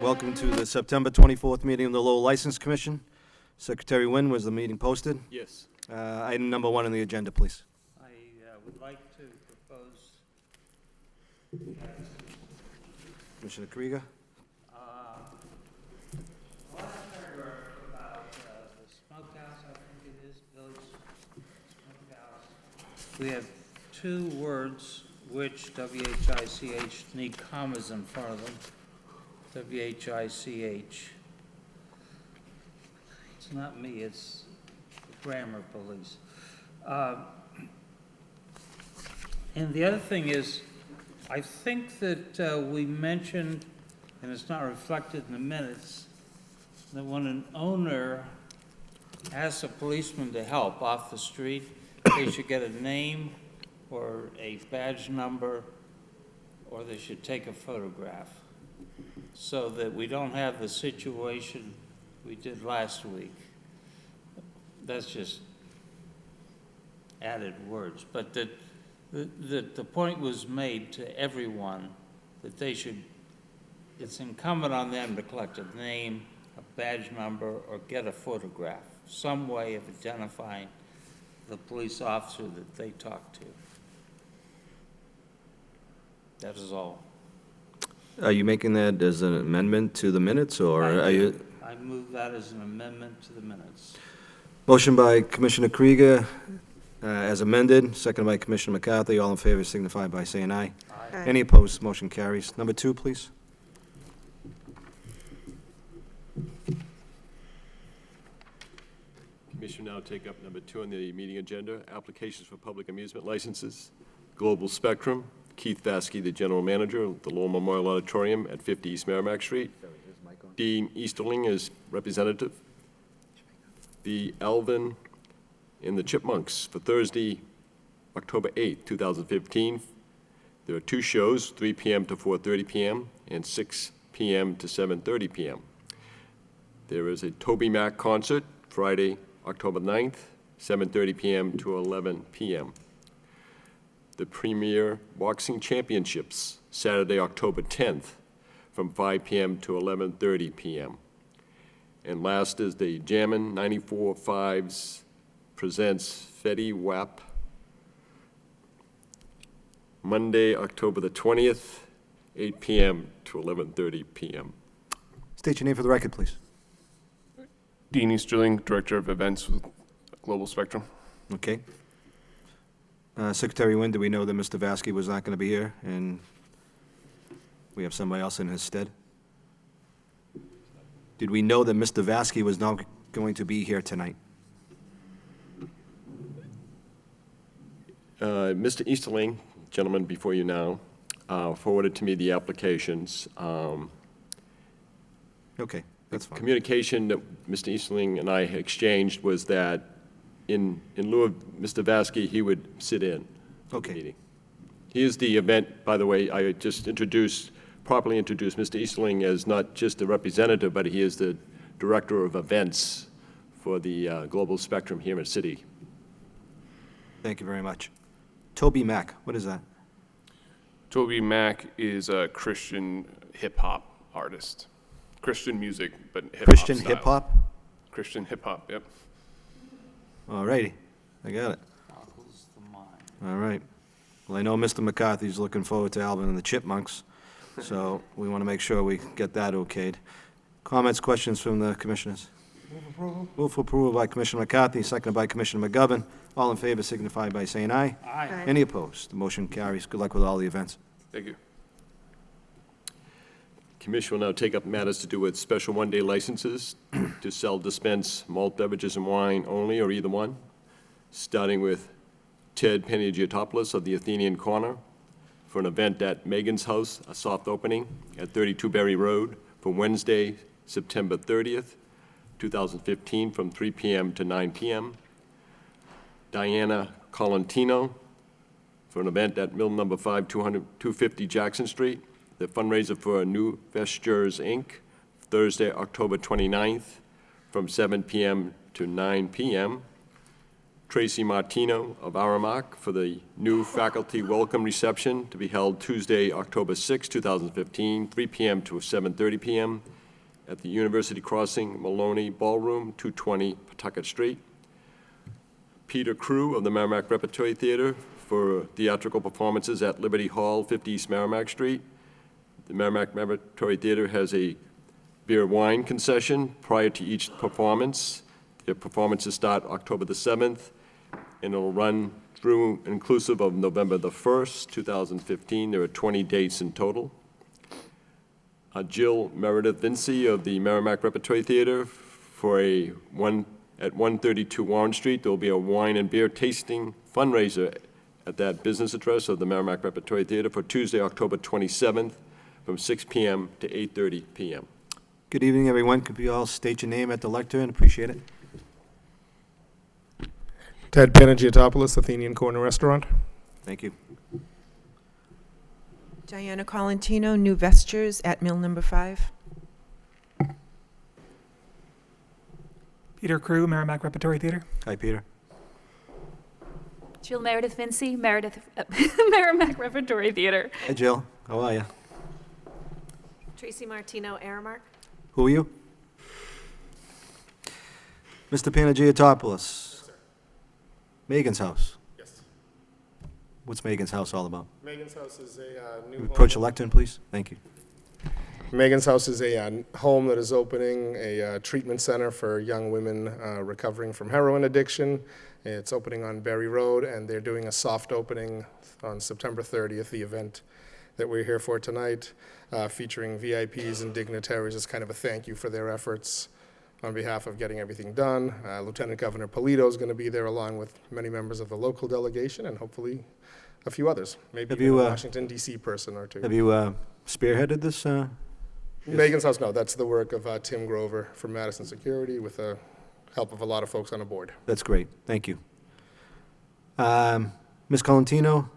Welcome to the September 24th meeting of the Lowell License Commission. Secretary Wynn, was the meeting posted? Yes. Item number 1 on the agenda, please. I would like to propose Commissioner Krieger? last paragraph about the smokehouse, I think it is, village smokehouse. We have two words which, W-H-I-C-H, need commas in front of them. W-H-I-C-H. It's not me, it's the grammar police. And the other thing is, I think that we mentioned, and it's not reflected in the minutes, that when an owner asks a policeman to help off the street, they should get a name or a badge number, or they should take a photograph, so that we don't have the situation we did last week. That's just added words, but that the point was made to everyone that they should, it's incumbent on them to collect a name, a badge number, or get a photograph, some way of identifying the police officer that they talk to. That is all. Are you making that as an amendment to the minutes, or are you? I move that as an amendment to the minutes. Motion by Commissioner Krieger as amended, seconded by Commissioner McCarthy. All in favor signify by saying aye. Aye. Any opposed? Motion carries. Number 2, please. Commission will now take up number 2 on the meeting agenda, applications for public amusement licenses. Global Spectrum, Keith Vasky, the general manager of the Lowell Memorial Auditorium at 50 East Merrimack Street. Dean Easterling is representative. The Alvin and the Chipmunks for Thursday, October 8th, 2015. There are 2 shows, 3 p.m. to 4:30 p.m. and 6 p.m. to 7:30 p.m. There is a Toby Mac concert, Friday, October 9th, 7:30 p.m. to 11 p.m. The Premier Boxing Championships, Saturday, October 10th, from 5 p.m. to 11:30 p.m. And last is the Jammin' 94.5's presents Fetty Wap, Monday, October the 20th, 8 p.m. to 11:30 p.m. State your name for the record, please. Dean Easterling, Director of Events with Global Spectrum. Okay. Secretary Wynn, do we know that Mr. Vasky was not going to be here, and we have somebody else in his stead? Did we know that Mr. Vasky was not going to be here tonight? Mr. Easterling, gentleman before you now, forwarded to me the applications. Okay, that's fine. Communication that Mr. Easterling and I exchanged was that in lieu of Mr. Vasky, he would sit in on the Okay. meeting. He is the event, by the way, I just properly introduced Mr. Easterling as not just a representative, but he is the Director of Events for the Global Spectrum here in the city. Thank you very much. Toby Mac, what is that? Toby Mac is a Christian hip-hop artist. Christian music, but hip-hop Christian style. hip-hop? Christian hip-hop, yep. All righty, I got it. Boggles the mind. All right. Well, I know Mr. McCarthy's looking forward to Alvin and the Chipmunks, so we want to make sure we get that okayed. Comments, questions from the commissioners? Move for approval by Commissioner McCarthy, seconded by Commissioner McGovern. All in favor signify by saying aye. Aye. Any opposed? The motion carries. Good luck with all the events. Thank you. Commission will now take up matters to do with special one-day licenses to sell, dispense malt beverages and wine only, or either one, starting with Ted Panagiotis of the Athenian Corner for an event at Megan's House, a soft opening at 32 Berry Road for Wednesday, September 30th, 2015, from 3 p.m. to 9 p.m. Diana Colantino for an event at Mill Number 5, 250 Jackson Street, the fundraiser for New Vestures, Inc., Thursday, October 29th, from 7 p.m. to 9 p.m. Tracy Martino of Aramark for the new faculty welcome reception to be held Tuesday, October 6, 2015, 3 p.m. to 7:30 p.m. at the University Crossing Maloney Ballroom, 220 Pawtucket Street. Peter Crew of the Merrimack Repertory Theater for theatrical performances at Liberty Hall, 50 East Merrimack Street. The Merrimack Repertory Theater has a beer wine concession prior to each performance. Their performances start October the 7th, and it'll run through inclusive of November the 1st, 2015. There are 20 dates in total. Jill Meredith Vinci of the Merrimack Repertory Theater for at 132 Warren Street. There will be a wine and beer tasting fundraiser at that business address of the Merrimack Repertory Theater for Tuesday, October 27th, from 6 p.m. to 8:30 p.m. Good evening, everyone. Could you all state your name at the lectern? Appreciate it. Ted Panagiotopoulos, Athenian Corner Restaurant. Thank you. Diana Colantino, New Vestures at Mill Number 5. Peter Crew, Merrimack Repertory Theater. Hi, Peter. Jill Meredith Vinci, Merrimack Repertory Theater. Hi, Jill. How are you? Tracy Martino, Aramark. Who are you? Mr. Panagiotopoulos. Megan's house. Yes. What's Megan's house all about? Megan's House is a new Approach the lectern, please. Thank you. Megan's House is a home that is opening a treatment center for young women recovering from heroin addiction. It's opening on Berry Road, and they're doing a soft opening on September 30th, the event that we're here for tonight, featuring VIPs and dignitaries as kind of a thank you for their efforts on behalf of getting everything done. Lieutenant Governor Polito is going to be there along with many members of the local delegation and hopefully a few others, maybe Have even you, a Washington, D.C. person or two. Have you spearheaded this? Megan's House, no, that's the work of Tim Grover from Madison Security with the help of a lot of folks on the board. That's great. Thank you. Ms. Colantino,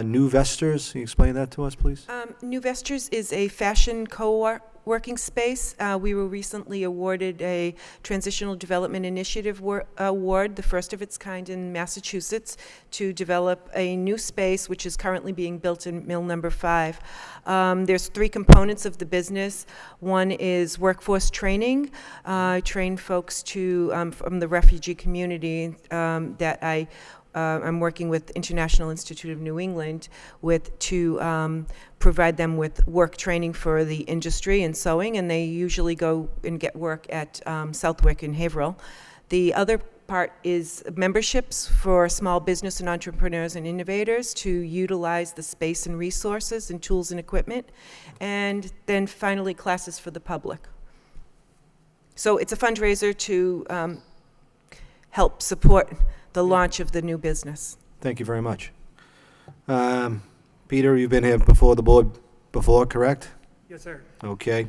New Vesters, can you explain that to us, please? New Vestures is a fashion co-working space. We were recently awarded a Transitional Development Initiative Award, the first of its kind in Massachusetts, to develop a new space which is currently being built in Mill Number 5. There's 3 components of the business. One is workforce training. I train folks from the refugee community that I'm working with International Institute of New England to provide them with work training for the industry in sewing, and they usually go and get work at Southwick and Haverhill. The other part is memberships for small business and entrepreneurs and innovators to utilize the space and resources and tools and equipment, and then finally classes for the public. So it's a fundraiser to help support the launch of the new business. Thank you very much. Peter, you've been here before the board before, correct? Yes, sir. Okay.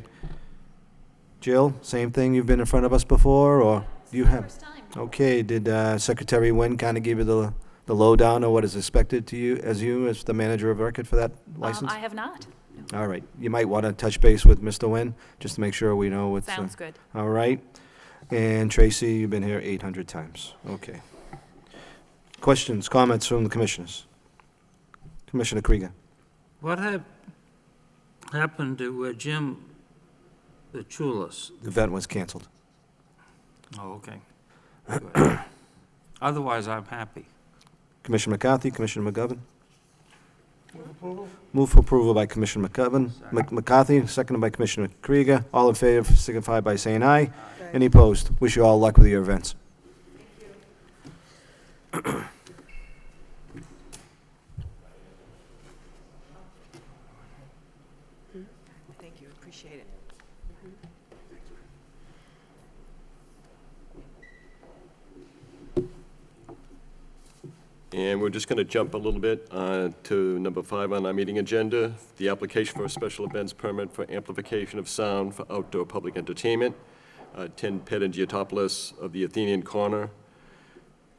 Jill, same thing, you've been in front of us before, or you have? First time. Okay, did Secretary Nguyen kind of give you the lowdown of what is expected to you as the manager of record for that license? I have not. All right, you might want to touch base with Mr. Nguyen, just to make sure we know what's... Sounds good. All right. And Tracy, you've been here 800 times. Okay. Questions, comments from the commissioners? Commissioner Krieger. What happened to Jim the Chulis? The event was canceled. Oh, okay. Good. Otherwise, I'm happy. Commissioner McCarthy, Commissioner McGovern. Move for approval by Commissioner McCarthy, seconded by Commissioner Krieger. All in favor signify by saying aye. Any opposed? Wish you all luck with your events. Thank you, appreciate it. And we're just going to jump a little bit to number 5 on our meeting agenda, the application for a special events permit for amplification of sound for outdoor public entertainment. Tim Panagiotopoulos of the Athenian Corner,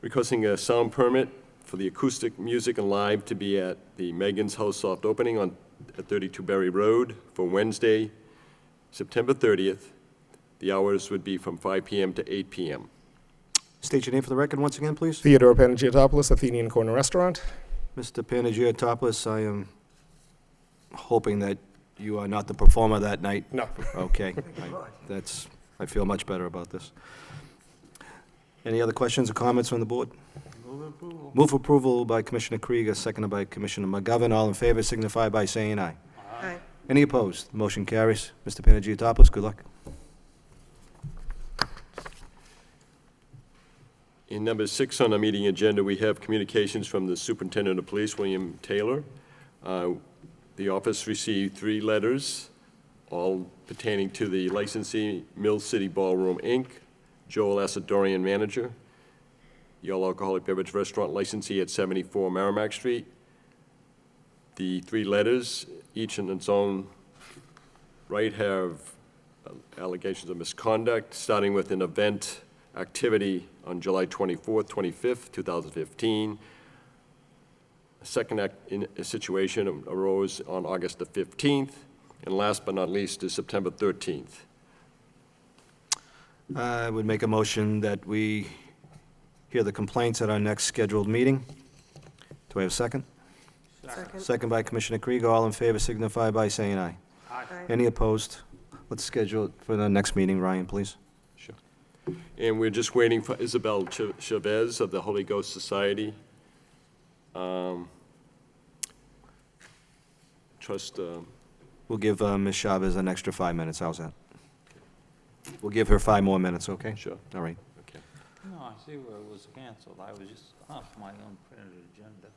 requesting a sound permit for the acoustic music and live to be at the Megan's House soft opening at 32 Berry Road for Wednesday, September 30th. The hours would be from 5 p.m. to 8 p.m. State your name for the record once again, please. Theodore Panagiotopoulos, Athenian Corner Restaurant. Mr. Panagiotopoulos, I am hoping that you are not the performer that night. No. Okay. I feel much better about this. Any other questions or comments from the board? Move for approval by Commissioner Krieger, seconded by Commissioner McGovern. All in favor signify by saying aye. Aye. Any opposed? Motion carries. Mr. Panagiotopoulos, good luck. In number 6 on our meeting agenda, we have communications from the Superintendent of Police, William Taylor. The office received 3 letters, all pertaining to the licensee, Mill City Ballroom, Inc., Joel Asadorian, manager, the all-alcoholic beverage restaurant licensee at 74 Merrimack Street. The 3 letters, each in its own right, have allegations of misconduct, starting with an event activity on July 24th, 25th, 2015. A second situation arose on August the 15th, and last but not least is September 13th. I would make a motion that we hear the complaints at our next scheduled meeting. Do I have a second? Second. Second by Commissioner Krieger. All in favor signify by saying aye. Aye. Any opposed? Let's schedule it for the next meeting. Ryan, please. Sure. And we're just waiting for Isabel Chavez of the Holy Ghost Society. We'll give Ms. Chavez an extra 5 minutes. How's that? We'll give her 5 more minutes, okay? Sure. All right. Okay. No, I see where it was canceled. I was just off my own printed agenda.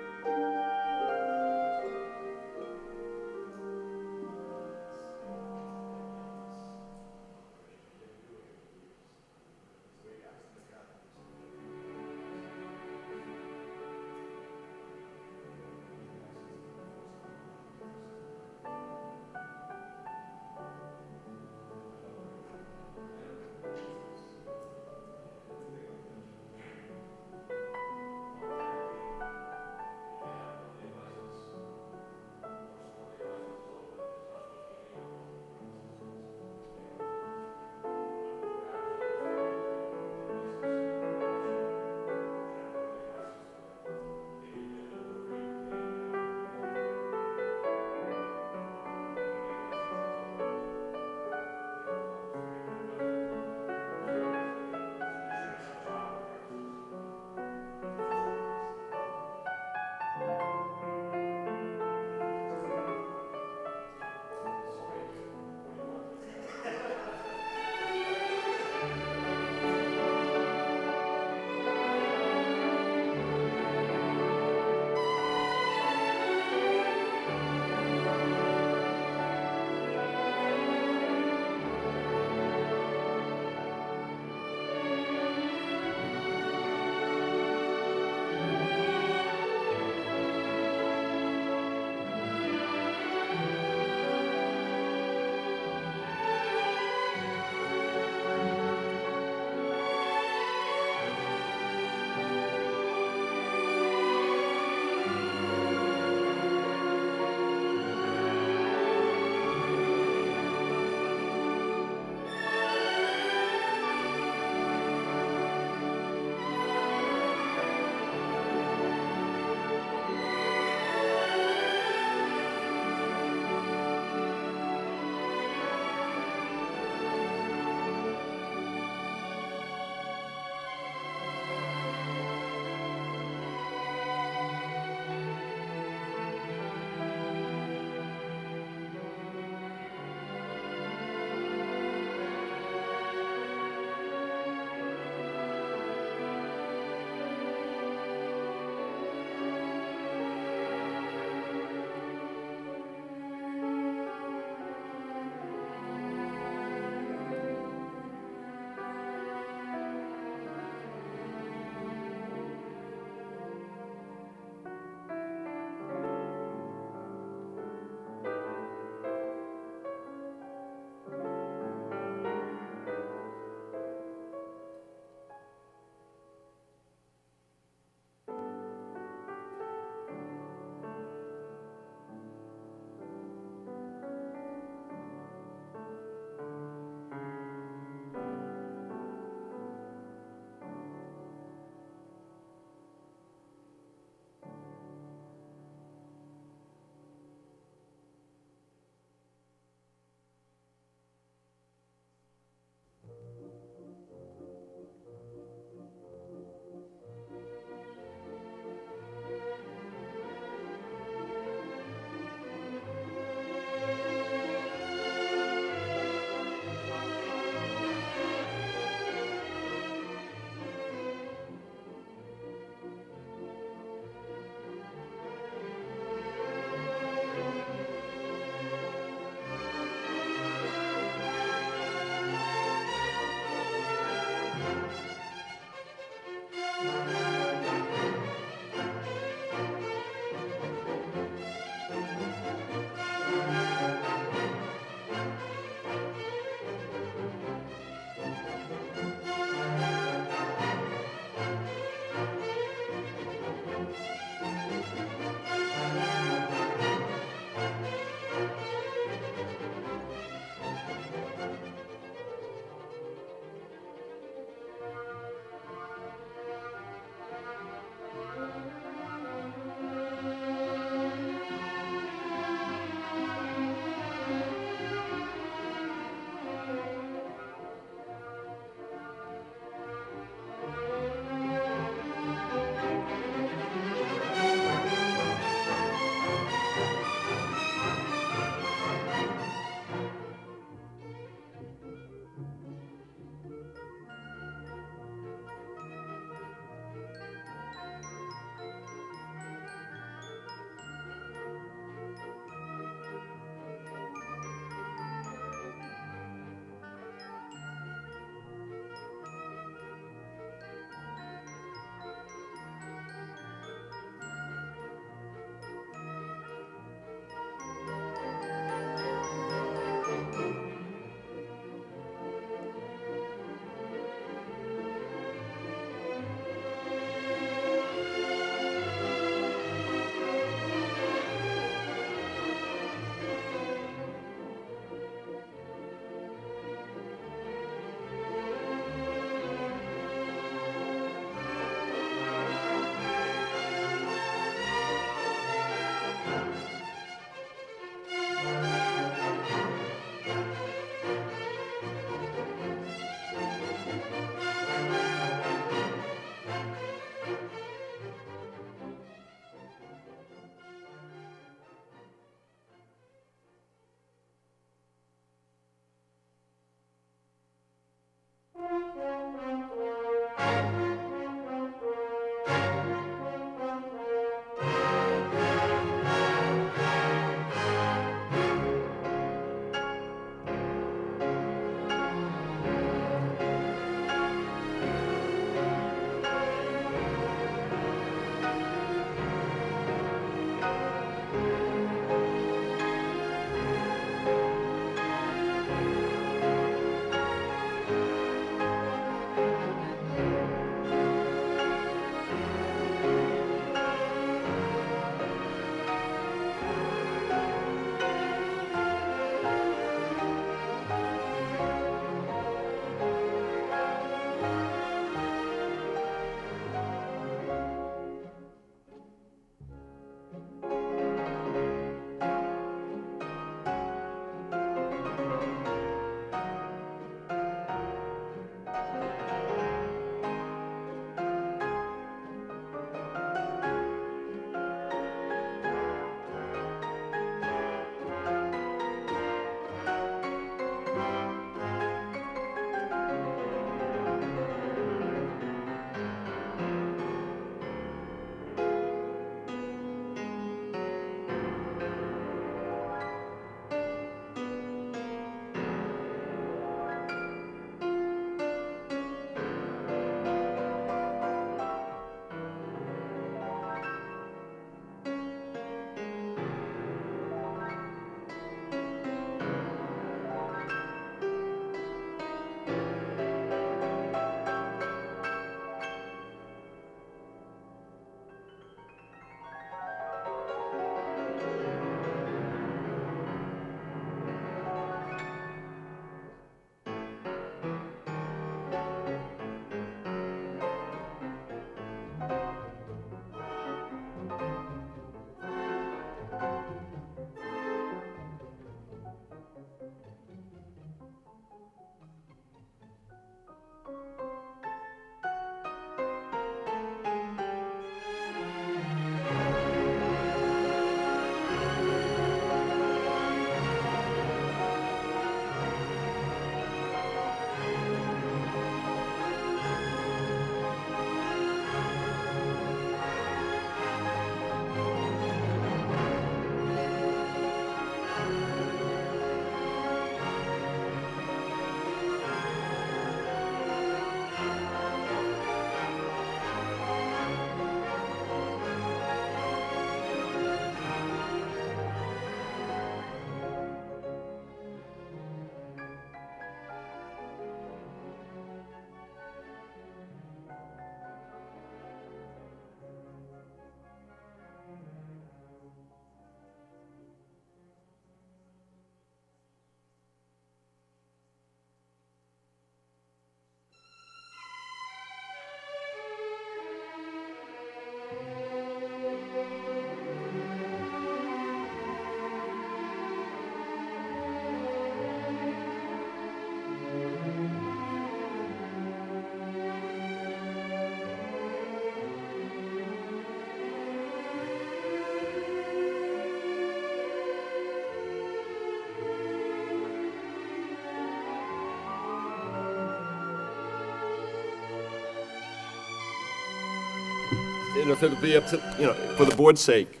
And if it'll be up to, you know, for the board's sake,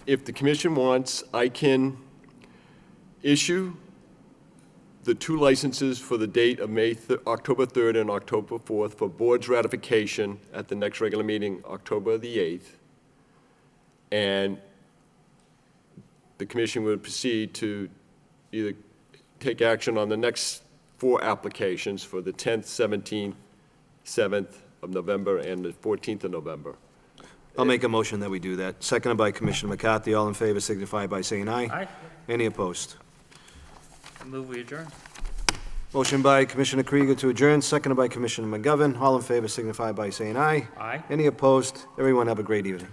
if the commission wants, I can issue the 2 licenses for the date of October 3rd and October 4th for board's ratification at the next regular meeting, October the 8th. And the commission would proceed to either take action on the next 4 applications for the 10th, 17th, 7th of November, and the 14th of November. I'll make a motion that we do that. Seconded by Commissioner McCarthy. All in favor signify by saying aye. Aye. Any opposed? I move we adjourn. Motion by Commissioner Krieger to adjourn, seconded by Commissioner McGovern. All in favor signify by saying aye. Aye. Any opposed? Everyone have a great evening.